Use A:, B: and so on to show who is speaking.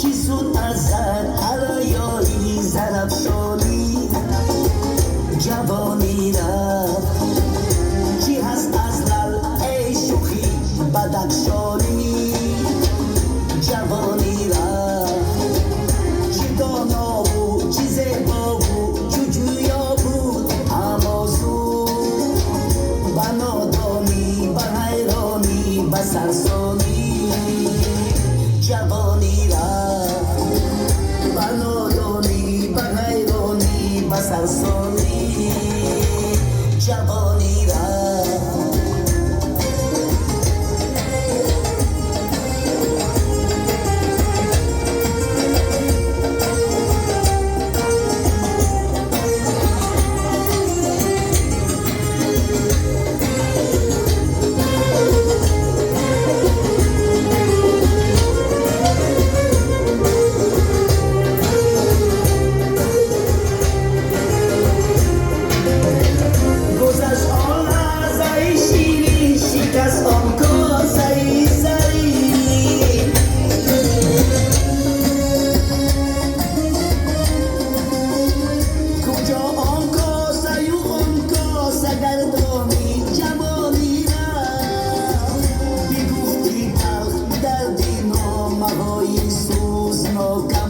A: چی زود ازت علایایی زرفشانی جوانی رفت چی هست از لل ای شوخی بدخشانی جوانی رفت چی دانا بود چی زیبا بود چو جویا بود اما زود به نادانی به حیرانی به سرسانی جوانی رفت به نادانی به حیرانی به سرسانی جوانی رفت Oh,